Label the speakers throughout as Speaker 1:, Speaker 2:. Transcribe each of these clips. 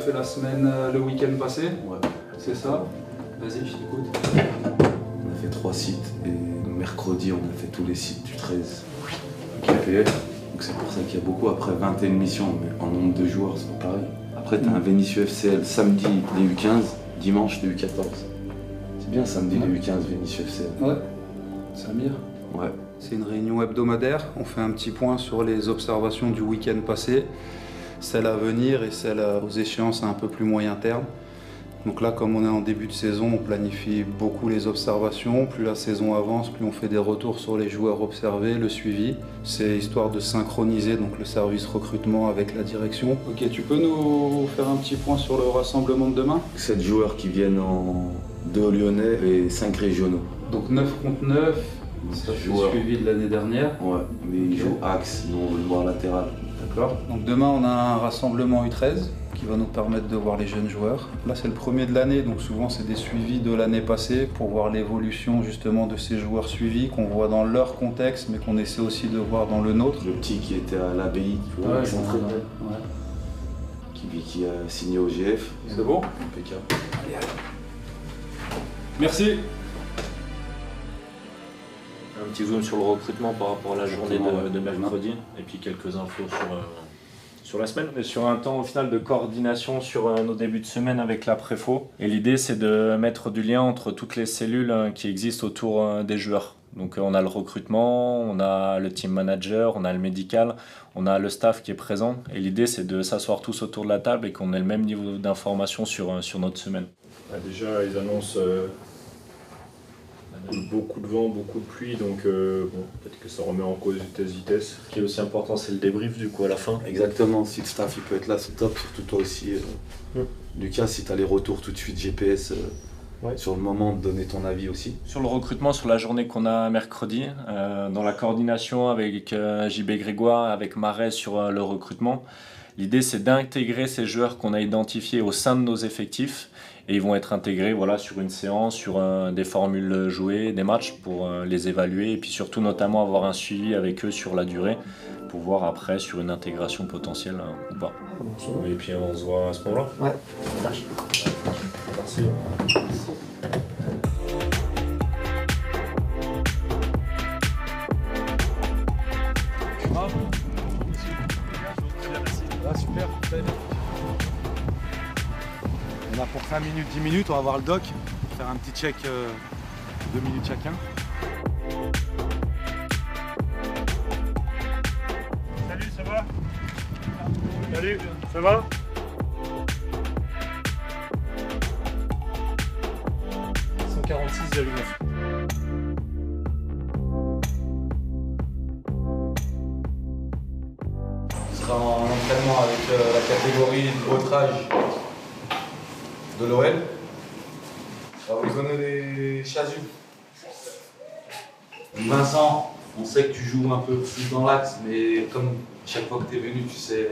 Speaker 1: fait la semaine, le week-end passé.
Speaker 2: Ouais.
Speaker 1: C'est ça. Vas-y, je t'écoute.
Speaker 2: On a fait 3 sites et mercredi, on a fait tous les sites du 13 KPF. Donc c'est pour ça qu'il y a beaucoup. Après 21 missions, mais en nombre de joueurs, c'est pas pareil. Après, tu as un Vénissieux FCL samedi des U15, dimanche des U14. C'est bien samedi des U15, Vénissieux FCL.
Speaker 1: Ouais, Samir.
Speaker 2: Ouais.
Speaker 1: C'est une réunion hebdomadaire. On fait un petit point sur les observations du week-end passé, celles à venir et celles aux échéances à un peu plus moyen terme. Donc là, comme on est en début de saison, on planifie beaucoup les observations. Plus la saison avance, plus on fait des retours sur les joueurs observés, le suivi. C'est histoire de synchroniser donc, le service recrutement avec la direction. Ok, tu peux nous faire un petit point sur le rassemblement de demain?
Speaker 2: 7 joueurs qui viennent en 2 lyonnais et 5 régionaux.
Speaker 1: Donc 9 contre 9, ça fait suivi de l'année dernière.
Speaker 2: Ouais, mais ils jouent axe, sinon on veut le voir latéral.
Speaker 1: D'accord. Donc demain, on a un rassemblement U13 qui va nous permettre de voir les jeunes joueurs. Là, c'est le premier de l'année, donc souvent c'est des suivis de l'année passée pour voir l'évolution justement de ces joueurs suivis qu'on voit dans leur contexte, mais qu'on essaie aussi de voir dans le nôtre.
Speaker 2: Le petit qui était à l'ABI, qui s'entraînait, qui a signé au GF.
Speaker 1: C'est bon?
Speaker 2: Impeccable.
Speaker 1: Allez. Merci.
Speaker 3: Un petit zoom sur le recrutement par rapport à la journée de mercredi et puis quelques infos sur la semaine. On est sur un temps au final de coordination sur nos débuts de semaine avec la préfo. Et l'idée c'est de mettre du lien entre toutes les cellules qui existent autour des joueurs. Donc on a le recrutement, on a le team manager, on a le médical, on a le staff qui est présent. Et l'idée c'est de s'asseoir tous autour de la table et qu'on ait le même niveau d'information sur notre semaine.
Speaker 4: Déjà ils annoncent beaucoup de vent, beaucoup de pluie, donc bon, peut-être que ça remet en cause vitesse.
Speaker 3: Ce qui est aussi important, c'est le débrief du coup à la fin.
Speaker 2: Exactement, si le staff il peut être là, c'est top, surtout toi aussi. Lucas, si tu as les retours tout de suite GPS sur le moment, de donner ton avis aussi.
Speaker 3: Sur le recrutement, sur la journée qu'on a mercredi, dans la coordination avec JB Grégoire, avec Marais sur le recrutement, l'idée c'est d'intégrer ces joueurs qu'on a identifiés au sein de nos effectifs. Et ils vont être intégrés sur une séance, sur des formules jouées, des matchs pour les évaluer et puis surtout notamment avoir un suivi avec eux sur la durée pour voir après sur une intégration potentielle ou pas.
Speaker 4: Et puis on se voit à ce moment-là.
Speaker 1: Ouais.
Speaker 4: Merci.
Speaker 5: Super. On a pour 5 minutes, 10 minutes, on va voir le doc, faire un petit check 2 minutes chacun.
Speaker 4: Salut, ça va? Salut, ça va?
Speaker 5: On sera en entraînement avec la catégorie de votre âge de l'OL. On va vous donner des chasubles. Vincent, on sait que tu joues un peu plus dans l'axe, mais comme chaque fois que tu es venu, tu sais,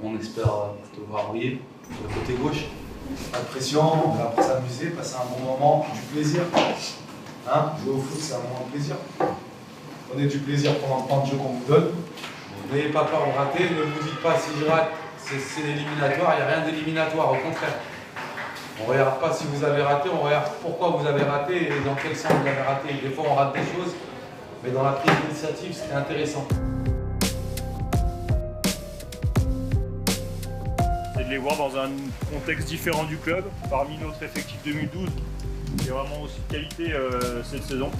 Speaker 5: on espère te voir briller sur le côté gauche. Pas de pression, on va après s'amuser, passer un bon moment, du plaisir. Hein, jouer au foot, c'est un moment de plaisir. Prenez du plaisir pendant le temps de jeu qu'on vous donne. N'ayez pas peur de rater, ne vous dites pas si je rate, c'est l'éliminatoire, il n'y a rien d'éliminatoire, au contraire. On ne regarde pas si vous avez raté, on regarde pourquoi vous avez raté et dans quel sens vous avez raté. Des fois on rate des choses, mais dans la prise d'initiative, c'était intéressant.
Speaker 4: C'est de les voir dans un contexte différent du club, parmi notre effectif 2012, qui est vraiment aussi de qualité cette saison.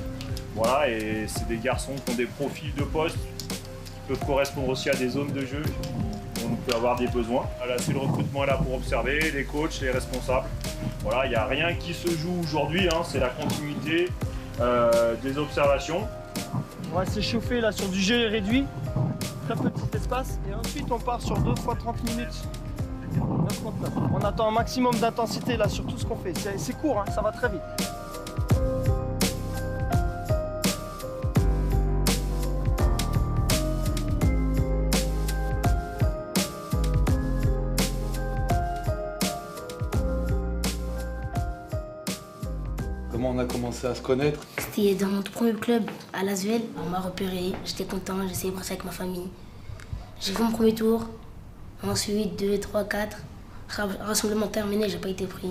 Speaker 4: Voilà, et c'est des garçons qui ont des profils de poste qui peuvent correspondre aussi à des zones de jeu où on peut avoir des besoins. Là, c'est le recrutement est là pour observer, les coachs, les responsables. Voilà, il n'y a rien qui se joue aujourd'hui, hein, c'est la continuité des observations.
Speaker 6: On va s'échauffer là sur du jeu réduit, très petit espace, et ensuite on part sur 2 fois 30 minutes. 9,39. On attend un maximum d'intensité là sur tout ce qu'on fait. C'est court, hein, ça va très vite.
Speaker 5: Comment on a commencé à se connaître?
Speaker 7: C'était dans mon tout premier club, à l'Asvel. On m'a repéré, j'étais content, j'ai célébré ça avec ma famille. J'ai fait mon premier tour, ensuite 2, 3, 4. Rassemblement terminé, j'ai pas été pris.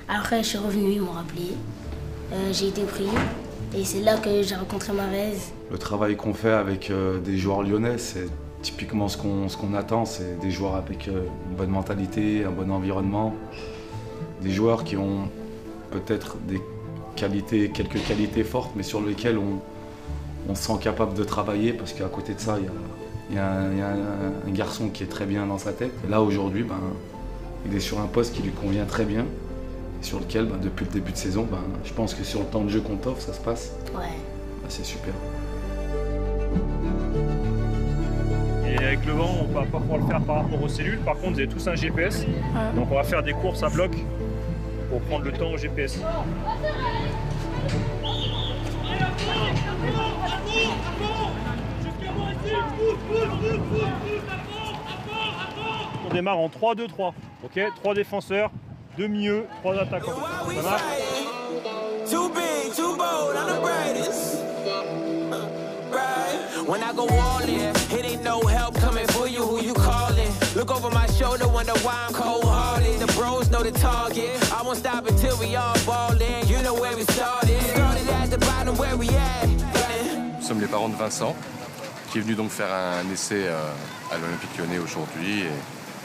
Speaker 7: Après, je suis revenu, ils m'ont rappelé. J'ai été pris. Et c'est là que j'ai rencontré Marez.
Speaker 2: Le travail qu'on fait avec des joueurs lyonnais, c'est typiquement ce qu'on attend. C'est des joueurs avec une bonne mentalité, un bon environnement. Des joueurs qui ont peut-être des qualités, quelques qualités fortes, mais sur lesquelles on se sent capable de travailler parce qu'à côté de ça, il y a un garçon qui est très bien dans sa tête. Et là, aujourd'hui, il est sur un poste qui lui convient très bien. Sur lequel, depuis le début de saison, je pense que sur le temps de jeu qu'on t'offre, ça se passe.
Speaker 7: Ouais.
Speaker 2: C'est super.
Speaker 4: Et avec le vent, on va pas pouvoir le faire par rapport aux cellules. Par contre, vous avez tous un GPS. Ouais. Donc on va faire des courses à bloc pour prendre le temps au GPS. On démarre en 3-2-3. Ok, 3 défenseurs. 2 milieux, 3 attaquants. Ça marche? Too big, too bold, I'm the brightest. When I go all in, it ain't no help coming for you, who you calling? Look over my shoulder, wonder why I'm cold-hearted. The bros know the target. I won't stop until we all ballin'. You know where we started. Started at the bottom where we at.
Speaker 8: Nous sommes les parents de Vincent, qui est venu donc faire un essai à l'Olympique Lyonnais aujourd'hui.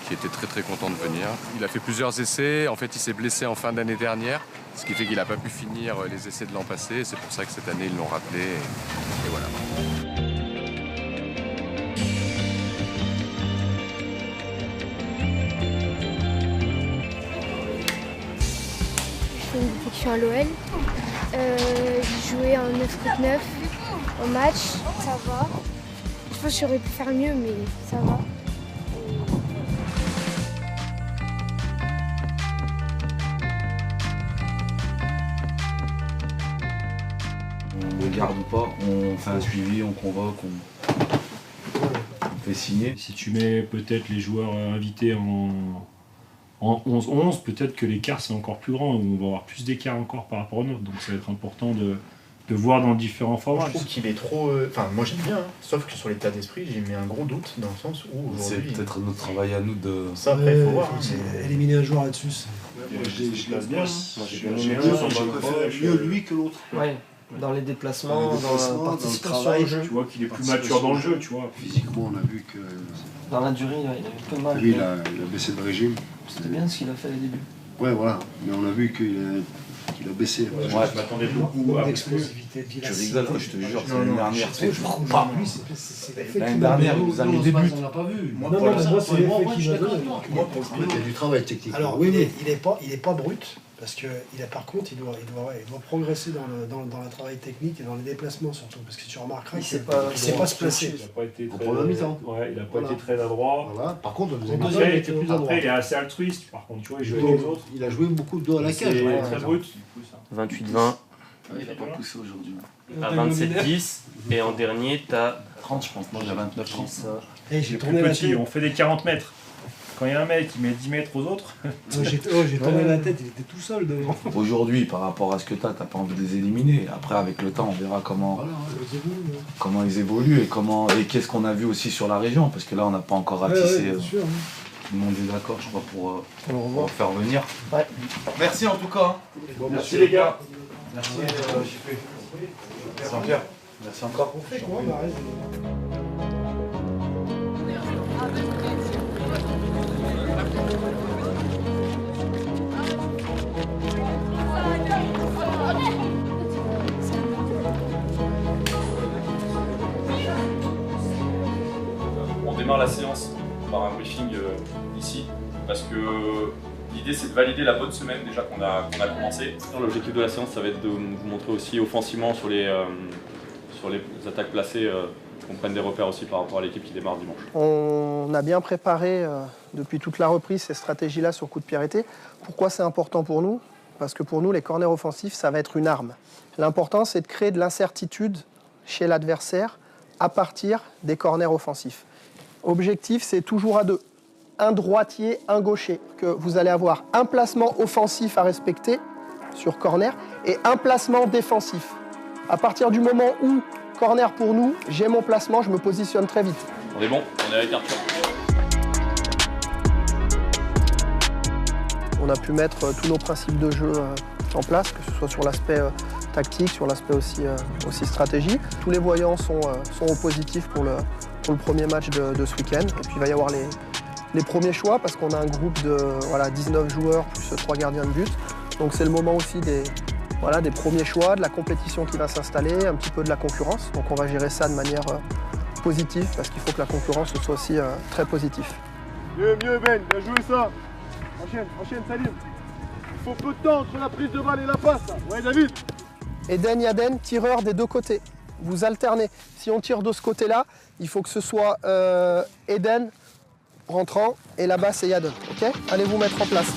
Speaker 8: Qui était très content de venir. Il a fait plusieurs essais, en fait il s'est blessé en fin d'année dernière, ce qui fait qu'il n'a pas pu finir les essais de l'an passé, c'est pour ça que cette année ils l'ont rappelé, et voilà.
Speaker 9: Je fais une détection à l'OL, j'ai joué en 9 contre 9, en match, ça va. Je pense que j'aurais pu faire mieux, mais ça va.
Speaker 2: On ne garde pas, on fait un suivi, on convoque, on fait signer.
Speaker 3: Si tu mets peut-être les joueurs invités en 11-11, peut-être que l'écart c'est encore plus grand, on va avoir plus d'écart encore par rapport aux nôtres, donc ça va être important de voir dans différents formats.
Speaker 10: Je trouve qu'il est trop... Enfin, moi j'aime bien, sauf que sur l'état d'esprit, j'ai mis un gros doute dans le sens où aujourd'hui...
Speaker 2: C'est peut-être notre travail à nous de...
Speaker 10: Ça, après, il faut voir.
Speaker 11: Éliminer un joueur là-dessus.
Speaker 10: Je place bien.
Speaker 11: Mieux lui que l'autre.
Speaker 6: Ouais. Dans les déplacements, dans la participation au jeu.
Speaker 3: Tu vois qu'il est plus mature dans le jeu, tu vois.
Speaker 11: Physiquement, on a vu que...
Speaker 6: Dans la durée, il avait peu de mal.
Speaker 11: Lui, il a baissé de régime.
Speaker 6: C'était bien ce qu'il a fait au début.
Speaker 11: Ouais, voilà. Mais on a vu qu'il a baissé.
Speaker 3: Ouais, je m'attendais beaucoup à
Speaker 11: l'explosivité de
Speaker 2: Je rigole, je te jure, c'est l'année dernière.
Speaker 11: L'année
Speaker 2: dernière, il nous a mis des buts.
Speaker 11: On l'a pas vu.
Speaker 10: Moi, c'est l'effet qui va donner.
Speaker 11: Il y a du travail technique.
Speaker 12: Alors oui, il est pas brut. Parce que par contre, il doit progresser dans le travail technique et dans les déplacements surtout. Parce que tu remarqueras qu'il ne sait pas se placer.
Speaker 3: Il n'a pas été très,
Speaker 11: ouais,
Speaker 3: il n'a pas été très adroit.
Speaker 11: Voilà. Par contre,
Speaker 3: il était plus adroit. Après, il est assez altruiste. Par contre, tu vois, il joue avec les autres.
Speaker 11: Il a joué beaucoup de dos à la cage.
Speaker 3: Il est très brut.
Speaker 13: 28-20.
Speaker 2: Il n'a pas poussé aujourd'hui.
Speaker 13: À 27-10. Et en dernier, t'as
Speaker 2: 30, je pense. Non, il a 29-30.
Speaker 3: J'ai tourné la tête. On fait des 40 mètres. Quand il y a un mec qui met 10 mètres aux autres...
Speaker 11: J'ai tourné la tête, il était tout seul devant.
Speaker 2: Aujourd'hui, par rapport à ce que tu n'as pas envie de les éliminer. Après, avec le temps, on verra comment ils évoluent et qu'est-ce qu'on a vu aussi sur la région. Parce que là, on n'a pas encore ratissé. Tout le monde est d'accord, je crois, pour faire venir.
Speaker 6: Ouais.
Speaker 2: Merci en tout cas.
Speaker 3: Merci les gars.
Speaker 2: Merci Jean-Pierre. Merci encore.
Speaker 12: On fait quoi,
Speaker 14: On démarre la séance par un briefing ici, parce que l'idée c'est de valider la bonne semaine déjà qu'on a commencé. L'objectif de la séance, ça va être de vous montrer aussi offensivement sur les attaques placées, qu'on prenne des repères aussi par rapport à l'équipe qui démarre dimanche.
Speaker 6: On a bien préparé depuis toute la reprise ces stratégies-là sur coup de pied arrêté. Pourquoi c'est important pour nous? Parce que pour nous, les corners offensifs, ça va être une arme. L'important, c'est de créer de l'incertitude chez l'adversaire à partir des corners offensifs. Objectif, c'est toujours à deux. Un droitier, un gaucher. Que vous allez avoir un placement offensif à respecter sur corner et un placement défensif. À partir du moment où, corner pour nous, j'ai mon placement, je me positionne très vite.
Speaker 14: On est bon, on est avec Arthur.
Speaker 6: a pu mettre tous nos principes de jeu en place, que ce soit sur l'aspect tactique, sur l'aspect aussi stratégie. Tous les voyants sont au positif pour le premier match de ce week-end. Et puis il va y avoir les premiers choix parce qu'on a un groupe de 19 joueurs plus 3 gardiens de but. Donc c'est le moment aussi des premiers choix, de la compétition qui va s'installer, un petit peu de la concurrence. Donc on va gérer ça de manière positive parce qu'il faut que la concurrence soit aussi très positive.
Speaker 15: Mieux Ben, bien joué ça. Enchaîne Salim. Il faut peu de temps entre la prise de balle et la passe. Ouais David.
Speaker 6: Eden, Yaden, tireur des deux côtés. Vous alternez. Si on tire de ce côté-là, il faut que ce soit Eden rentrant et là-bas c'est Yaden. Ok ? Allez vous mettre en place.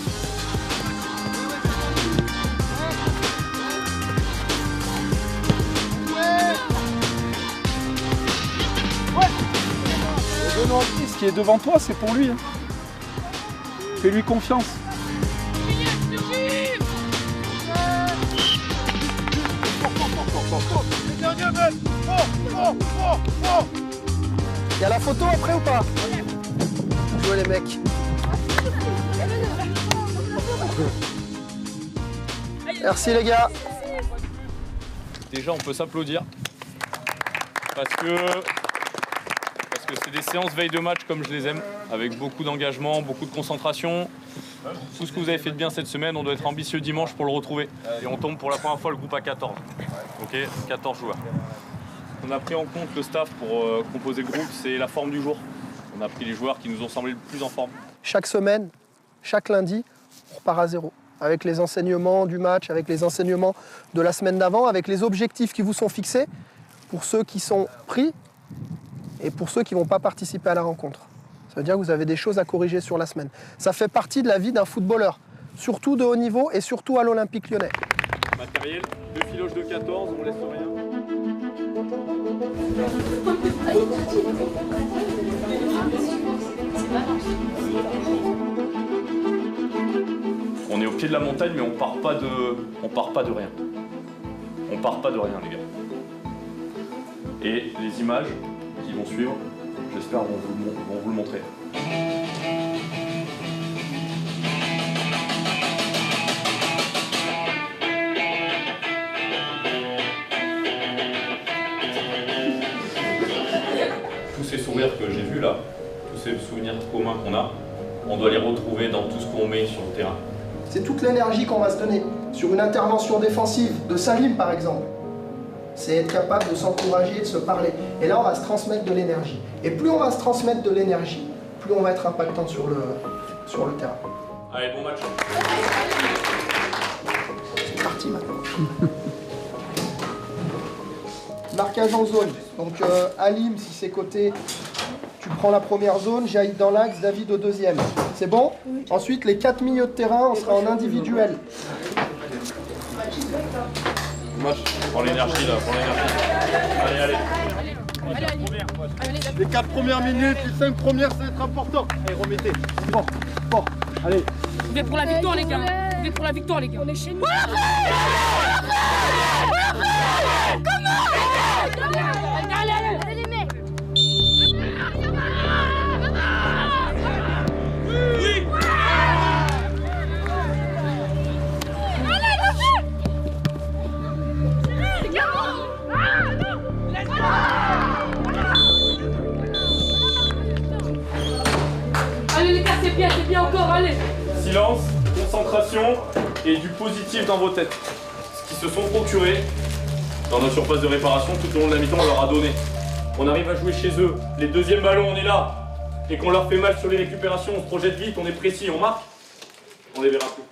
Speaker 14: Ce qui est devant toi, c'est pour lui. Fais-lui confiance.
Speaker 6: Il y a la photo après ou pas? Jouez les mecs. Merci les gars.
Speaker 14: Déjà, on peut s'applaudir. Parce que c'est des séances veille de match comme je les aime, avec beaucoup d'engagement, beaucoup de concentration. Tout ce que vous avez fait de bien cette semaine, on doit être ambitieux dimanche pour le retrouver. Et on tombe pour la première fois le groupe à 14. Ok, 14 joueurs. On a pris en compte le staff pour composer le groupe, c'est la forme du jour. On a pris les joueurs qui nous ont semblé le plus en forme.
Speaker 6: Chaque semaine, chaque lundi, on repart à zéro. Avec les enseignements du match, avec les enseignements de la semaine d'avant, avec les objectifs qui vous sont fixés pour ceux qui sont pris et pour ceux qui ne vont pas participer à la rencontre. Ça veut dire que vous avez des choses à corriger sur la semaine. Ça fait partie de la vie d'un footballeur, surtout de haut niveau et surtout à l'Olympique Lyonnais.
Speaker 14: Matériel, 2 filoches de 14, on laisse rien. On est au pied de la montagne, mais on part pas de rien. On part pas de rien, les gars. Et les images qui vont suivre, j'espère, vont vous le montrer. Tous ces sourires que j'ai vus là, tous ces souvenirs communs qu'on a, on doit les retrouver dans tout ce qu'on met sur le terrain.
Speaker 6: C'est toute l'énergie qu'on va se donner. Sur une intervention défensive de Salim par exemple, c'est être capable de s'encourager, de se parler. Et là on va se transmettre de l'énergie. Et plus on va se transmettre de l'énergie, plus on va être impactant sur le terrain.
Speaker 14: Allez, bon match.
Speaker 6: C'est parti maintenant. Marquage en zone. Donc Halim, si c'est côté, tu prends la première zone, Jaïd dans l'axe, David au deuxième. C'est bon? Oui. Ensuite, les 4 milieux de terrain, on sera en individuel.
Speaker 14: Match. Prends l'énergie là, prends l'énergie. Allez.
Speaker 15: Les 4 premières minutes, les 5 premières, ça va être important. Allez, remettez. Bon, allez.
Speaker 16: Vous êtes pour la victoire, les gars. Vous êtes pour la victoire, les gars. On est chez nous. Allez, les mecs. Allez les gars, c'est bien encore, allez.
Speaker 14: Silence, concentration et du positif dans vos têtes. Ce qu'ils se sont procurés dans notre surface de réparation tout au long de la mi-temps, on leur a donné. On arrive à jouer chez eux, les deuxièmes ballons, on est là. Et qu'on leur fait mal sur les récupérations, on se projette vite, on est précis, on marque, on les verra plus.